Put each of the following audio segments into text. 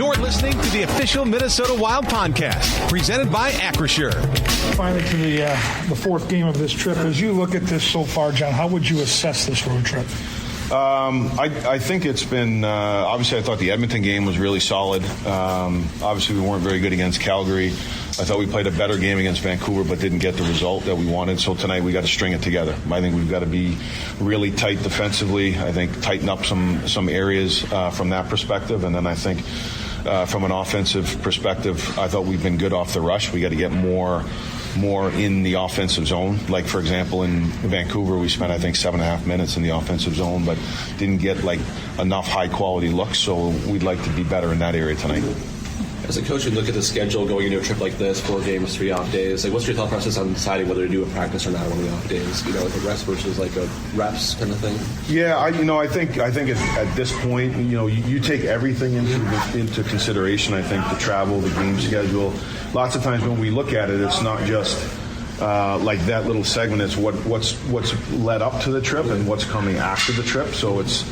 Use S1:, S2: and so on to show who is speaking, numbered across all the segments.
S1: You're listening to the official Minnesota Wild podcast, presented by Acrisure.
S2: Finally to the fourth game of this trip. As you look at this so far, John, how would you assess this road trip?
S3: I think it's been, obviously I thought the Edmonton game was really solid. Obviously we weren't very good against Calgary. I thought we played a better game against Vancouver but didn't get the result that we wanted. So tonight we got to string it together. I think we've got to be really tight defensively. I think tighten up some areas from that perspective. And then I think from an offensive perspective, I thought we've been good off the rush. We got to get more in the offensive zone. Like, for example, in Vancouver, we spent, I think, 7.5 minutes in the offensive zone, but didn't get, enough high-quality looks, so we'd like to be better in that area tonight.
S4: As a coach, you look at the schedule going into a trip like this, 4 games, 3 off days. What's your thought process on deciding whether to do a practice or not on one of the off days? A rest versus a reps kind of thing.
S3: Yeah, I think at this point, you take everything into consideration. I think the travel, the game schedule. Lots of times when we look at it, it's not just like that little segment. It's what's led up to the trip and what's coming after the trip. So it's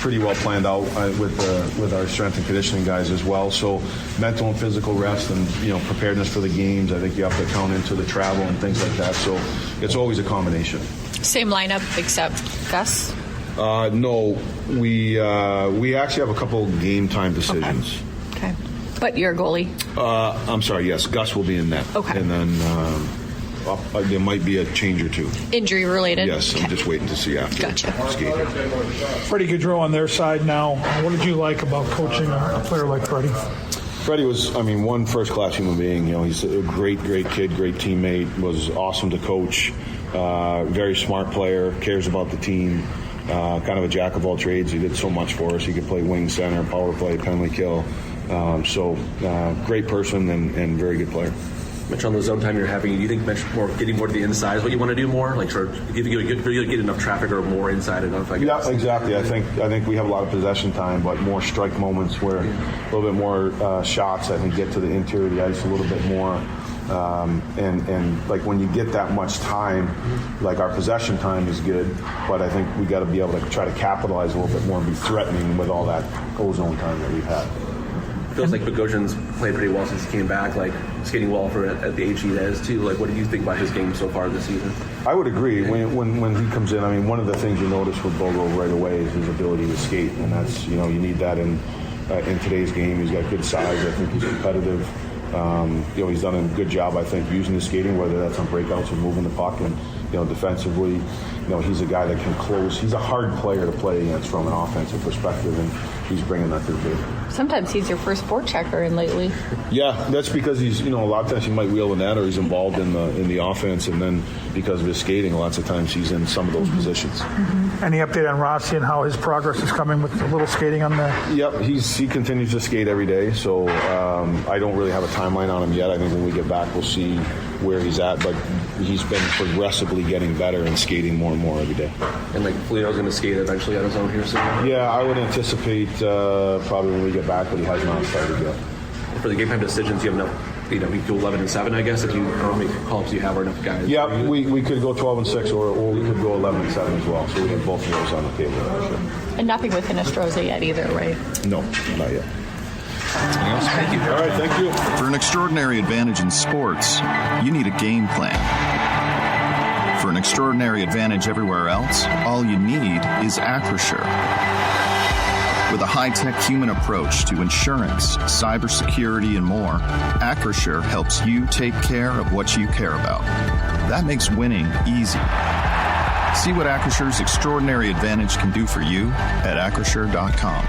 S3: pretty well planned out with our strength and conditioning guys as well. So mental and physical rest and preparedness for the games. I think you have to count into the travel and things like that. So it's always a combination.
S5: Same lineup except Gus?
S3: No, we actually have a couple game time decisions.
S5: Okay. But you're a goalie?
S3: I'm sorry, yes. Gus will be in net.
S5: Okay.
S3: And then there might be a change or two.
S5: Injury related?
S3: Yes,
S5: okay.
S3: I'm just waiting to see after.
S5: Gotcha.
S3: Skating.
S2: Freddie Gaudreau on their side now. What did you like about coaching a player like Freddie?
S3: Freddie was, one first-class human being. He's a great kid, great teammate, was awesome to coach, very smart player, cares about the team, kind of a jack of all trades. He did so much for us. He could play wing, center, power play, penalty kill. Great person and very good player.
S4: Mitch, on the zone time you're having, do you think getting more to the inside is what you want to do more? Do you think you get enough traffic or more inside enough?
S3: Yeah, exactly. I think we have a lot of possession time, but more strike moments where a little bit more shots. I think get to the interior of the ice a little bit more. And when you get that much time, our possession time is good, but I think we got to be able to try to capitalize a little bit more and be threatening with all that ozone time that we've had.
S4: Feels like Bogosian's played pretty well since he came back, skating well at the age he has too. What do you think about his game so far this season?
S3: I would agree. When he comes in, one of the things you notice with Bogo right away is his ability to skate, and that's you need that in today's game. He's got good size. I think he's competitive. He's done a good job, I think, using his skating, whether that's on breakouts or moving the puck, and defensively, he's a guy that can close. He's a hard player to play against from an offensive perspective, and he's bringing that to the table.
S5: Sometimes he's your first forechecker in lately.
S3: Yeah, that's because he's, a lot of times he might wheel the net or he's involved in the offense, and then because of his skating, lots of times he's in some of those positions.
S2: Mm-hmm. Any update on Rossi and how his progress is coming with a little skating on the?
S3: Yep, he continues to skate every day, so I don't really have a timeline on him yet. I think when we get back, we'll see where he's at, but he's been progressively getting better and skating more and more every day.
S4: And Foligno's going to skate eventually on his own here soon?
S3: Yeah, I would anticipate probably when we get back, but he has not started yet.
S4: For the game time decisions, you have enough, we could go 11-7, I guess, if you, how many call-ups you have or enough guys?
S3: Yeah, we could go 12-6 or we could go 11-7 as well, so we have both of those on the table for sure.
S5: And nothing with Hinestroza yet either, right?
S3: No, not yet.
S6: Anything else? Thank you.
S3: All right, thank you.
S6: For an extraordinary advantage in sports, you need a game plan. For an extraordinary advantage everywhere else, all you need is Acrisure. With a high-tech human approach to insurance, cybersecurity, and more, Acrisure helps you take care of what you care about. That makes winning easy. See what Acrisure's extraordinary advantage can do for you at Acrisure.com.